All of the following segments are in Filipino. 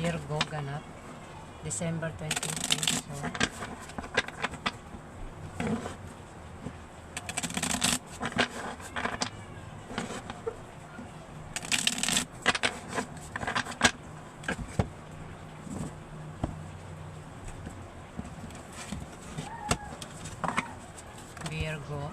Virgo ganap December 2024. Virgo.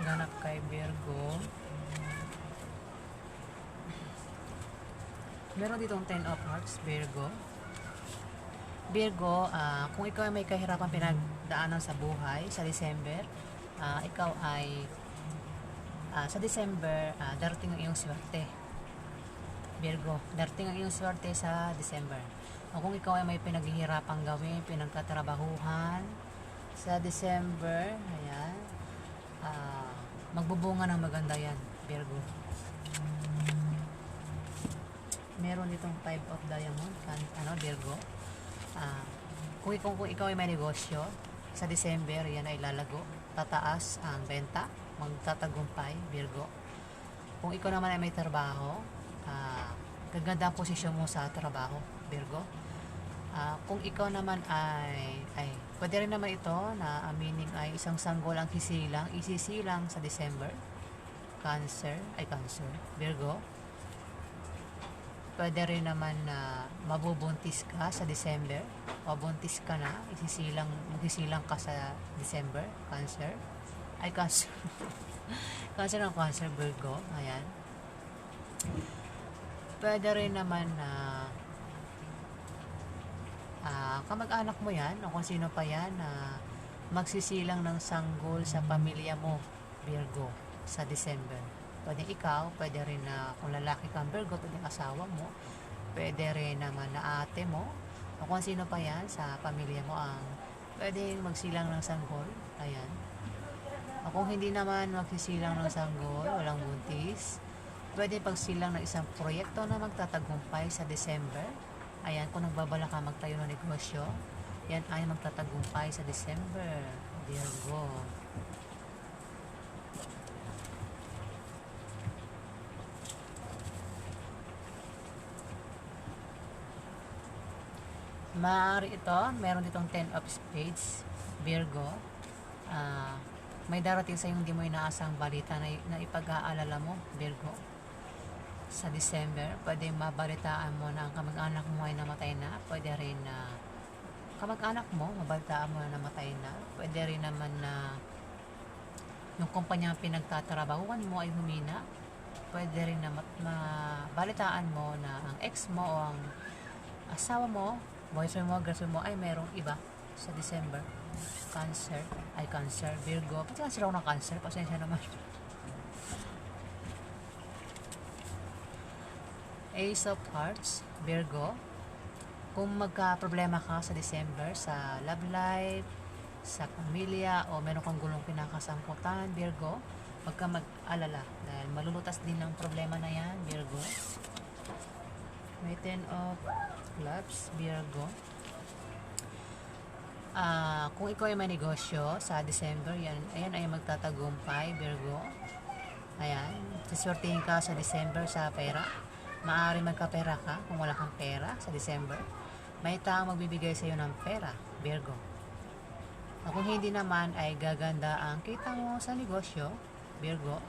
Ganap kay Virgo. Meron ditong 10 of Hearts, Virgo. Virgo, kung ikaw ay may kahirapan pinagdaanan sa buhay sa December, ikaw ay sa December, darating ang iyong swerte. Virgo, darating ang iyong swerte sa December. O kung ikaw ay may pinaghihirapang gawin, pinagtatrabahuhan sa December, ayan, magbubunga ng maganda yan, Virgo. Meron ditong 5 of diamond, Virgo. Kung ikaw ay may negosyo, sa December, yan ay lalago, tataas ang benta, magtatagumpay, Virgo. Kung ikaw naman ay may trabaho, gaganda ang posisyon mo sa trabaho, Virgo. Kung ikaw naman ay pwede rin naman ito na meaning ay isang sanggol ang isisilang sa December. Cancer, Virgo. Pwede rin naman na mabubuntis ka sa December, o buntis ka na, magsisilang ka sa December, Cancer. Cancer, Virgo, ayan. Pwede rin naman na kamag-anak mo yan, o kung sino pa yan, na magsisilang ng sanggol sa pamilya mo, Virgo, sa December. Pwede ikaw, pwede rin na kung lalaki kang Virgo, pwede asawa mo, pwede rin naman na ate mo, o kung sino pa yan sa pamilya mo ang pwede magsilang ng sanggol, ayan. O kung hindi naman magsisilang ng sanggol, walang buntis, pwede pagsilang ng isang proyekto na magtatagumpay sa December. Ayan, kung nagbabala ka magtayo ng negosyo, yan ay magtatagumpay sa December, Virgo. Maaari ito, meron ditong 10 of Spades, Virgo. May darating sa yung hindi mo inaasang balita na ipag-aalala mo, Virgo. Sa December, pwede mabalitaan mo na ang kamag-anak mo ay namatay na. Pwede rin na kamag-anak mo, mabalitaan mo na namatay na. Pwede rin naman na yung kumpanya pinagtatrabahuan mo ay humina. Pwede rin na mabalitaan mo na ang ex mo o ang asawa mo, boyfriend mo, girlfriend mo ay merong iba sa December. Cancer, Virgo. Pati kasi raw ng Cancer, pasensya naman. Ace of Hearts, Virgo. Kung magka-problema ka sa December sa love life, sa pamilya, o meron kang gulong pinakasangkutan, Virgo, huwag ka mag-alala dahil malulutas din ang problema na yan, Virgo. May 10 of Clubs, Virgo. Kung ikaw ay may negosyo sa December, ayan ay magtatagumpay, Virgo. Ayan, siswertihin ka sa December sa pera. Maaari magkapera ka kung wala kang pera sa December. May taong magbibigay sa iyo ng pera, Virgo. O kung hindi naman ay gaganda ang kita mo sa negosyo, Virgo.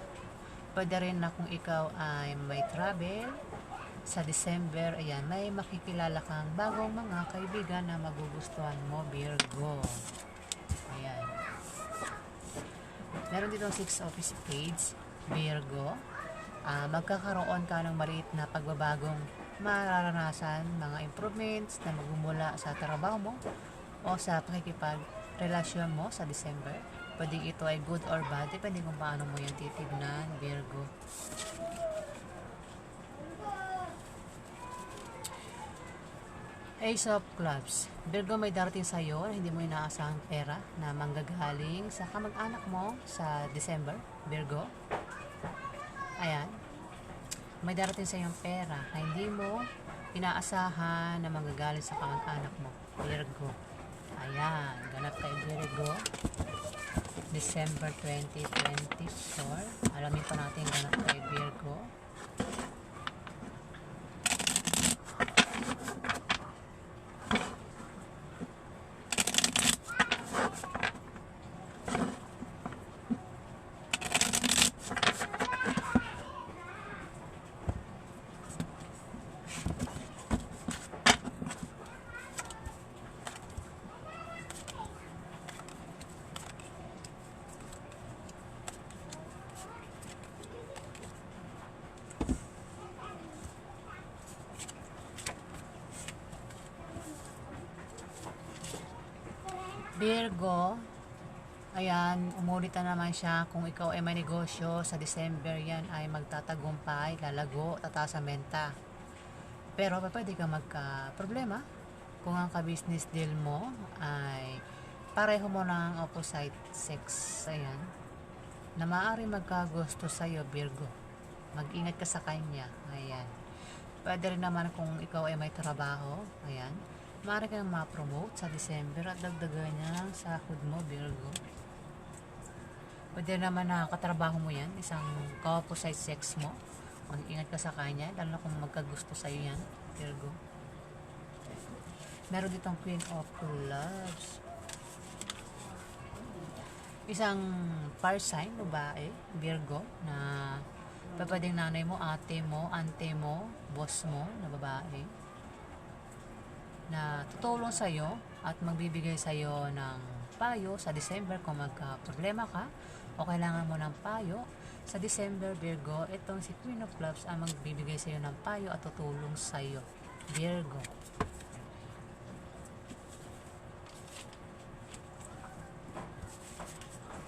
Pwede rin na kung ikaw ay may travel sa December, ayan, may makikilala kang bagong mga kaibigan na magugustuhan mo, Virgo. Ayan. Meron dito 6 of Spades, Virgo. Magkakaroon ka ng maliit na pagbabagong mararanasan, mga improvements na magmumula sa trabaho mo o sa pakikipagrelasyon mo sa December. Pwede ito ay good or bad, depende kung paano mo yan titignan, Virgo. Ace of Clubs, Virgo, may darating sa iyo na hindi mo inaasahang pera na manggagaling sa kamag-anak mo sa December, Virgo. Ayan, may darating sa iyong pera na hindi mo inaasahan na manggagaling sa kamag-anak mo, Virgo. Ayan, ganap kay Virgo. December 2024. Alamin pa natin ganap kay Virgo. Virgo, ayan, umulit na naman siya. Kung ikaw ay may negosyo sa December, yan ay magtatagumpay, lalago, tataas ang benta. Pero pwede ka magka-problema kung ang ka-business deal mo ay pareho mo ng opposite sex, ayan, na maaari magkagusto sa'yo, Virgo. Mag-ingat ka sa kanya, ayan. Pwede rin naman kung ikaw ay may trabaho, ayan, maaari kang ma-promote sa December at dagdagan niya ang sahod mo, Virgo. Pwede naman na katrabaho mo yan, isang opposite sex mo. Mag-ingat ka sa kanya, lalo na kung magkagusto sa'yo yan, Virgo. Meron ditong Queen of Clubs. Isang fire sign, babae, Virgo, na pwedeng nanay mo, ate mo, ante mo, boss mo, na babae, na tutulong sa'yo at magbibigay sa'yo ng payo sa December kung magka-problema ka o kailangan mo ng payo. Sa December, Virgo, itong si Queen of Clubs ang magbibigay sa'yo ng payo at tutulong sa'yo, Virgo.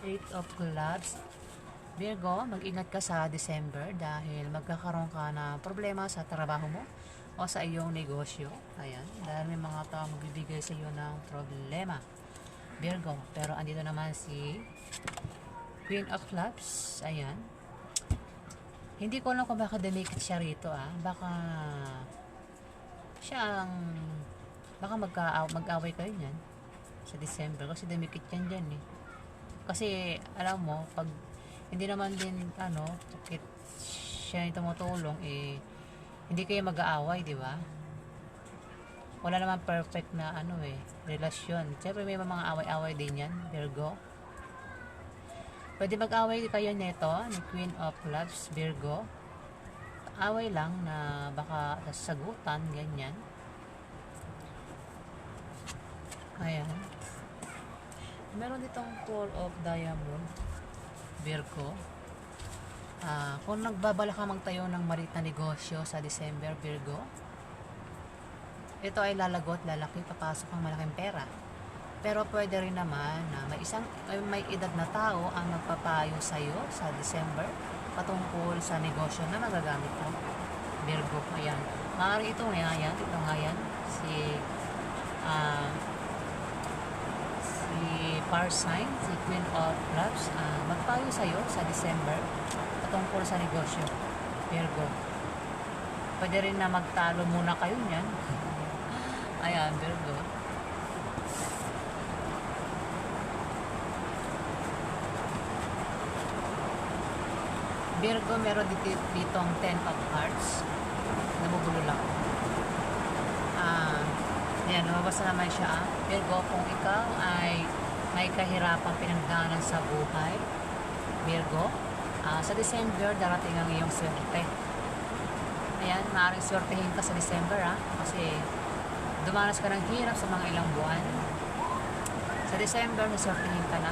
Eight of Clubs. Virgo, mag-ingat ka sa December dahil magkakaroon ka ng problema sa trabaho mo o sa iyong negosyo. Ayan, dahil may mga tao magbibigay sa iyo ng problema, Virgo. Pero andito naman si Queen of Clubs. Ayan, hindi ko alam kung baka dumikit siya rito, baka siya ang mag-away kayo niyan sa December kasi dumikit yan dyan kasi alam mo, pag hindi naman din bakit siya yung tumutulong, hindi kayo mag-aaway, di ba? Wala naman perfect na relasyon. Siyempre may mga away-away din yan, Virgo. Pwede mag-away kayo nito ni Queen of Clubs, Virgo. Away lang na baka sagutan, ganyan. Ayan. Meron ditong Four of Diamond, Virgo. Kung nagbabala ka magtayo ng maliit na negosyo sa December, Virgo, ito ay lalagot, lalaki, papasok ang malaking pera. Pero pwede rin naman na may edad na tao ang magpapayo sa iyo sa December patungkol sa negosyo na magagamit mo, Virgo. Ayan. Maaari ito nga yan, si fire sign, si Queen of Clubs, magpayo sa iyo sa December patungkol sa negosyo, Virgo. Pwede rin na magtalo muna kayo niyan. Ayan, Virgo. Virgo, meron ditong 10 of Hearts. Nabubulo lang. Ayan, lumabas na naman siya. Virgo, kung ikaw ay may kahirapang pinagdaanan sa buhay, Virgo, sa December, darating ang iyong swerte. Ayan, maaaring swertehin ka sa December, kasi dumanas ka ng hirap sa mga ilang buwan. Sa December, naswertehin ka na,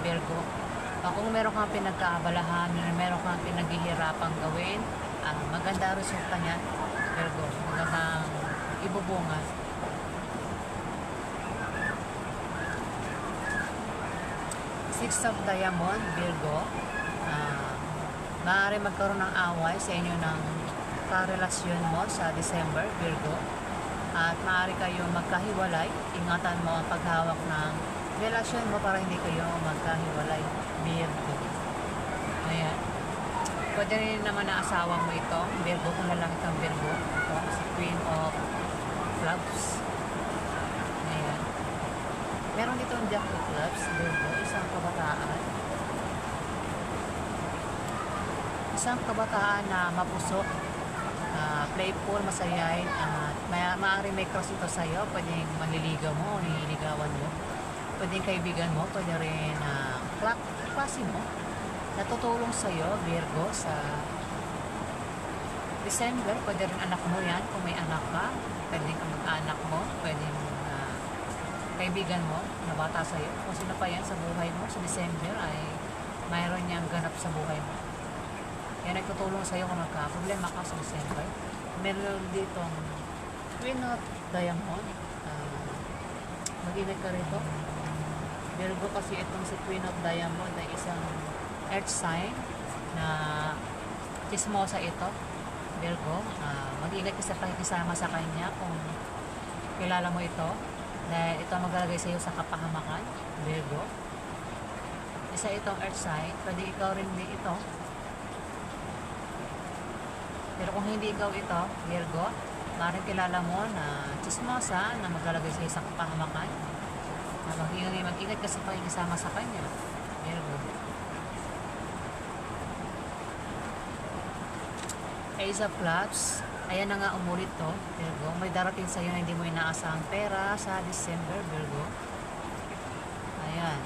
Virgo. Kung meron kang pinagkaabalahan, meron kang pinaghihirapang gawin, maganda resulta niyan, Virgo. Magandang ibubunga. Six of Diamond, Virgo. Maaari magkaroon ng away sa inyo ng karelasyon mo sa December, Virgo. At maaari kayo magkahiwalay. Ingatan mo ang paghawak ng relasyon mo para hindi kayo magkahiwalay, Virgo. Ayan. Pwede rin naman na asawa mo ito, Virgo, kung lalaki kang Virgo. Ito, si Queen of Clubs. Ayan. Meron dito ang Jack of Clubs, Virgo, isang kabataan na mapusok, playful, masayain, at maaaring may crush ito sa'yo. Pwedeng manliligaw mo o nililigawan mo, pwedeng kaibigan mo, pwede rin klase mo. Natutulong sa'yo, Virgo, sa December. Pwede rin anak mo yan, kung may anak ka, pwedeng mag-anak mo, pwedeng kaibigan mo na bata sa'yo. Kung sino pa yan sa buhay mo, sa December ay mayroon niyang ganap sa buhay mo. Yan nagtutulong sa'yo kung magka-problema ka sa December. Meron dito Queen of Diamond. Mag-ingat ka rito, Virgo, kasi itong si Queen of Diamond ay isang earth sign na chismosa ito, Virgo. Mag-ingat ka sa pakikisama sa kanya kung kilala mo ito, dahil ito maglalagay sa iyo sa kapahamakan, Virgo. Isa itong earth sign, pwede ikaw rin din ito. Pero kung hindi ikaw ito, Virgo, maaaring kilala mo na chismosa na maglalagay sa iyo sa kapahamakan. Mag-ingat ka sa pakikisama sa kanya, Virgo. Ace of Clubs, ayan na nga, umulit to, Virgo. May darating sa iyo na hindi mo inaasahang pera sa December, Virgo. Ayan,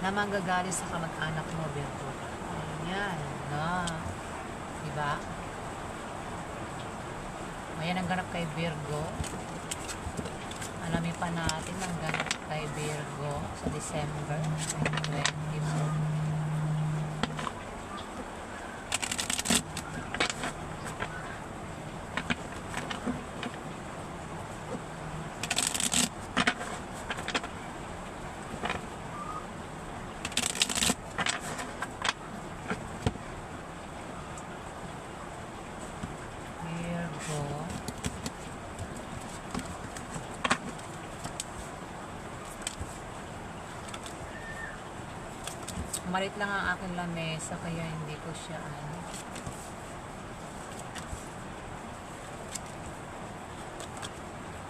na manggagaling sa kamag-anak mo, Virgo. Ayan, no, diba? Ayan ang ganap kay Virgo. Alamin pa natin ang ganap kay Virgo sa December 24. Malit lang ang aking lamesa, kaya hindi ko siya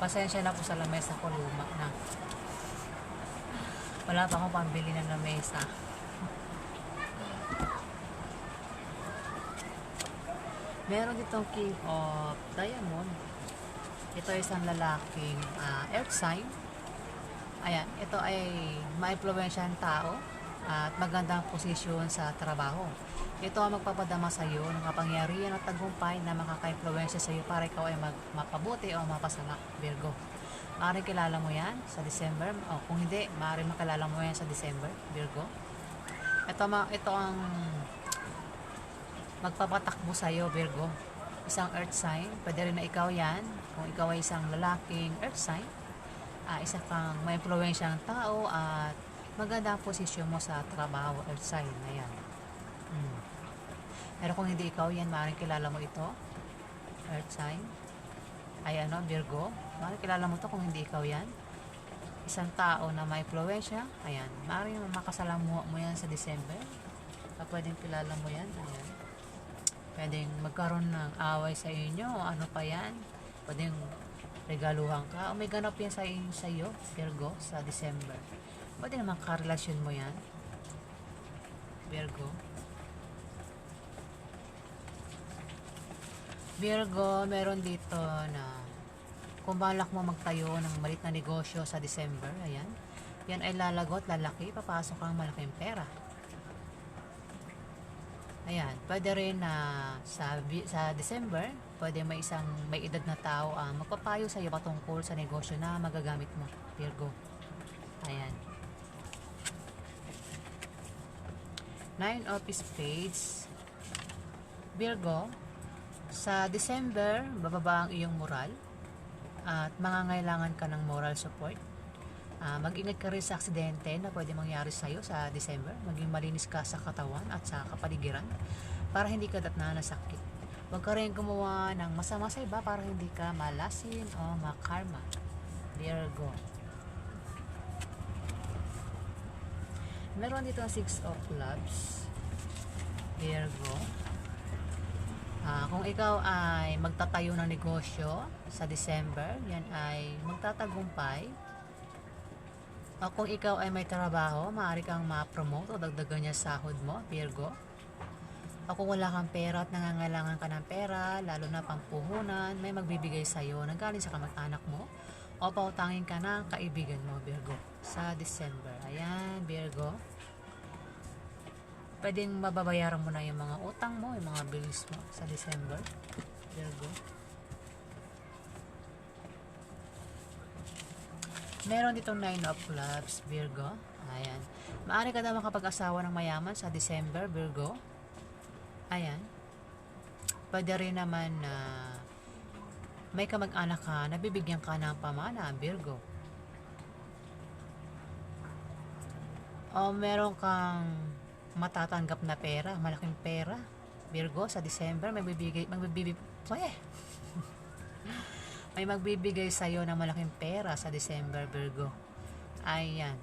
pasensya na po sa lamesa ko, luma na. Wala pa akong pambili ng lamesa. Meron ditong King of Diamond. Ito ay isang lalaking earth sign. Ayan, ito ay ma-influensyahan tao at magandang posisyon sa trabaho. Ito ang magpapadama sa iyo ng kapangyarihan at tagumpay na makaka-influensya sa iyo para ikaw ay mapabuti o mapasama, Virgo. Maaaring kilala mo yan sa December, o kung hindi, maaaring makilala mo yan sa December, Virgo. Ito ang magpapatakbo sa iyo, Virgo. Isang earth sign, pwede rin na ikaw yan, kung ikaw ay isang lalaking earth sign. Isa kang may influensyang tao at maganda ang posisyon mo sa trabaho, earth sign na yan. Pero kung hindi ikaw yan, maaaring kilala mo ito, earth sign. Virgo, maaaring kilala mo ito kung hindi ikaw yan. Isang tao na may influensya, ayan, maaaring makasalamuha mo yan sa December. Pwedeng kilala mo yan, ayan. Pwedeng magkaroon ng away sa inyo, o ano pa yan. Pwedeng regaluhan ka, o may ganap yan sa iyo, Virgo, sa December. Pwede naman karelasyon mo yan, Virgo. Virgo, meron dito na kung balak mo magtayo ng maliit na negosyo sa December, ayan, yan ay lalagot, lalaki, papasok ang malaking pera. Ayan, pwede rin na sa December, pwede may edad na tao magpapayo sa iyo patungkol sa negosyo na magagamit mo, Virgo. Ayan. 9 of Spades, Virgo. Sa December, bababa ang iyong moral at mangangailangan ka ng moral support. Mag-ingat ka rin sa aksidente na pwede mangyari sa iyo sa December. Maging malinis ka sa katawan at sa kapaligiran para hindi ka datna ng sakit. Huwag ka rin gumawa ng masama sa iba para hindi ka malasin o makarma, Virgo. Meron dito ang 6 of Clubs, Virgo. Kung ikaw ay magtatayo ng negosyo sa December, yan ay magtatagumpay. O kung ikaw ay may trabaho, maaari kang ma-promote o dagdagan niya sahod mo, Virgo. O kung wala kang pera at nangangailangan ka ng pera, lalo na pampuhunan, may magbibigay sa'yo na galing sa kamag-anak mo o pautangin ka ng kaibigan mo, Virgo, sa December. Ayan, Virgo. Pwedeng mababayaran mo na yung mga utang mo, yung mga bills mo sa December, Virgo. Meron ditong 9 of Clubs, Virgo. Ayan. Maaari ka daw makapag-asawa ng mayaman sa December, Virgo. Ayan. Pwede rin naman na may kamag-anak ka, nabibigyan ka ng pamana, Virgo. O meron kang matatanggap na pera, malaking pera, Virgo, sa December, may magbibigay sa'yo ng malaking pera sa December, Virgo. Ayan.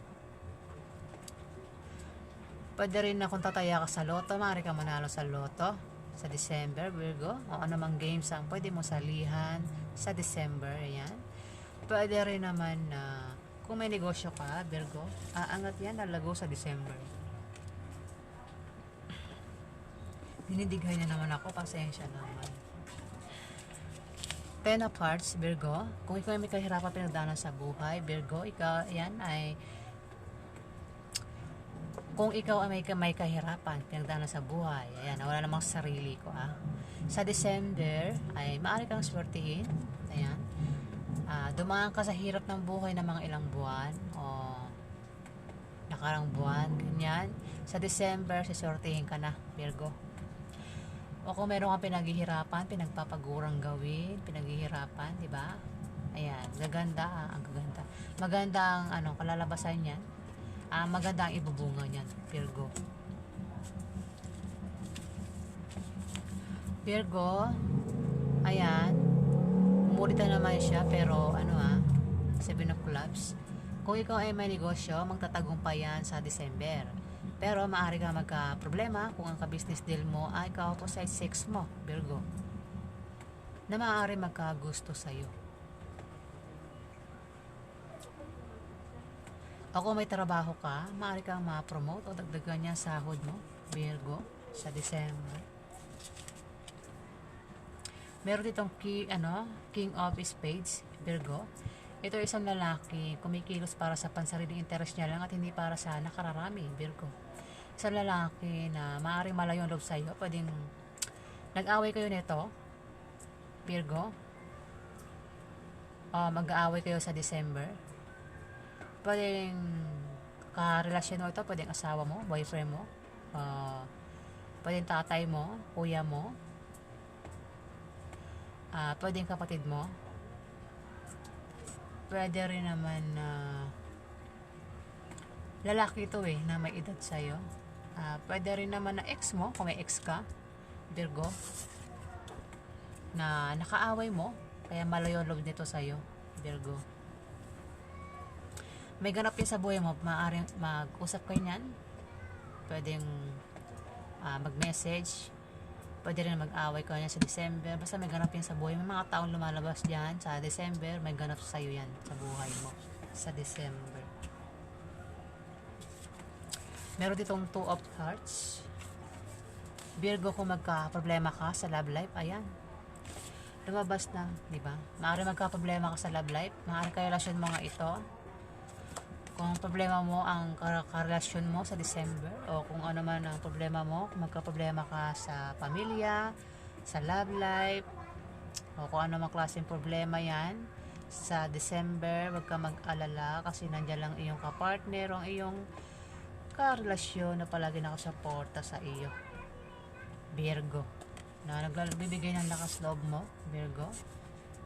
Pwede rin na kung tataya ka sa loto, maaari ka manalo sa loto sa December, Virgo. O anumang games ang pwede mo salihan sa December. Ayan. Pwede rin naman na kung may negosyo ka, Virgo, aangat yan, lalago sa December. Dinidighay na naman ako, pasensya naman. 10 of Hearts, Virgo. Kung ikaw ay may kahirapan pinagdaanan sa buhay, Virgo, ikaw, yan ay kung ikaw ay may kahirapan pinagdaanan sa buhay, ayan, wala namang sarili ko, sa December ay maaari kang swertihin. Ayan. Dumaan ka sa hirap ng buhay ng mga ilang buwan o nakarang buwan, ganyan. Sa December, siswertihin ka na, Virgo. O kung meron kang pinaghihirapan, pinagpapagurang gawin, pinaghihirapan, di ba? Ayan, gaganda, ang gaganda. Maganda ang kalalabasan niyan. Maganda ang ibubunga niyan, Virgo. Virgo, ayan, umulita naman siya, pero 7 of Clubs. Kung ikaw ay may negosyo, magtatagumpay yan sa December. Pero maaari ka magka-problema kung ang ka-business deal mo ay ka-opposite sex mo, Virgo, na maaari magkagusto sa'yo. O kung may trabaho ka, maaari kang ma-promote o dagdagan niya sahod mo, Virgo, sa December. Meron ditong King of Spades, Virgo. Ito ay isang lalaki, kumikilos para sa pansariling interes niya lang at hindi para sa nakararami, Virgo. Isang lalaki na maaaring malayo ang loob sa'yo, pwedeng nag-away kayo nito, Virgo. Mag-aaway kayo sa December. Pwedeng karelasyon mo ito, pwedeng asawa mo, boyfriend mo, pwedeng tatay mo, kuya mo, pwedeng kapatid mo. Pwede rin naman lalaki ito na may edad sa'yo. Pwede rin naman na ex mo, kung may ex ka, Virgo, na nakaaway mo, kaya malayo loob nito sa'yo, Virgo. May ganap yun sa buhay mo, maaaring mag-usap kayo niyan, pwedeng mag-message, pwede rin mag-away kayo niyan sa December, basta may ganap yun sa buhay. May mga taong lumalabas dyan sa December, may ganap sa'yo yan sa buhay mo sa December. Meron ditong 2 of Hearts, Virgo. Kung magka-problema ka sa love life, ayan, lumabas na, di ba? Maaari magka-problema ka sa love life, maaari karelasyon mo nga ito. Kung problema mo ang karelasyon mo sa December, o kung ano man ang problema mo, kung magka-problema ka sa pamilya, sa love life, o kung ano mang klaseng problema yan sa December, wag ka mag-alala kasi nandiyan lang iyong kapartner o iyong karelasyon na palagi nakasuporta sa iyo, Virgo, na nagbibigay ng lakas loob mo, Virgo.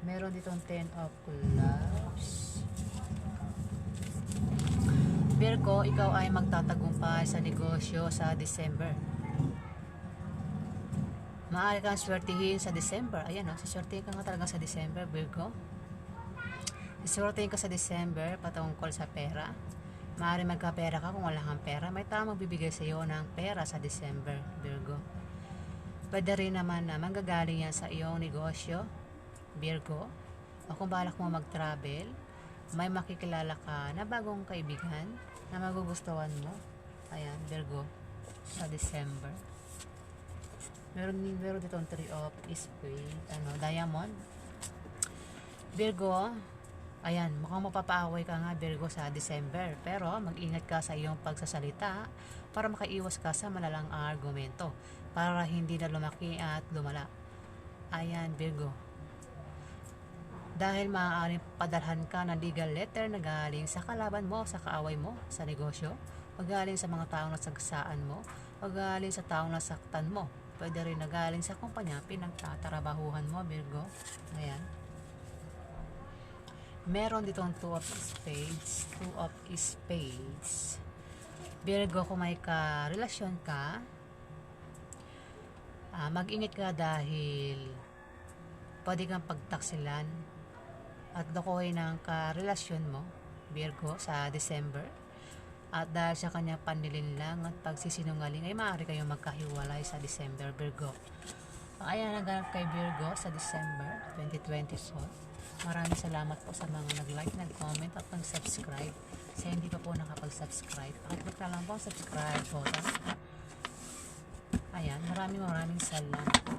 Meron ditong 10 of Clubs, Virgo. Ikaw ay magtatagumpay sa negosyo sa December. Maaari kang swertihin sa December. Ayan, siswertihin ka nga talaga sa December, Virgo. Siswertihin ka sa December patungkol sa pera. Maaari magkapera ka kung wala kang pera. May tamang bibigay sa iyo ng pera sa December, Virgo. Pwede rin naman na manggagaling yan sa iyong negosyo, Virgo. O kung balak mo mag-travel, may makikilala ka na bagong kaibigan na magugustuhan mo. Ayan, Virgo, sa December. Meron dito ang 3 of Spades, Diamond. Virgo, ayan, mukhang mapapaaway ka nga Virgo sa December, pero mag-ingat ka sa iyong pagsasalita para makaiwas ka sa malalang argumento para hindi na lumaki at lumala. Ayan Virgo, dahil maaaring padalhan ka ng legal letter na galing sa kalaban mo, sa kaaway mo, sa negosyo, o galing sa mga taong nasagsaan mo, o galing sa taong nasaktan mo. Pwede rin na galing sa kumpanya pinagtatrabahuhan mo Virgo. Ayan. Meron ditong 2 of Spades. 2 of Spades. Virgo, kung may karelasyon ka, mag-ingat ka dahil pwede kang pagtaksilan at lokohin ng karelasyon mo, Virgo, sa December. At dahil sa kanyang panlilinlang at pagsisinungaling ay maaari kayong magkahiwalay sa December, Virgo. Ayan, naganap kay Virgo sa December 2024. Maraming salamat po sa mga nag-like, nag-comment at nag-subscribe. Sa hindi pa po nakapag-subscribe, pakiclick na lang po ang subscribe button. Ayan, maraming salamat.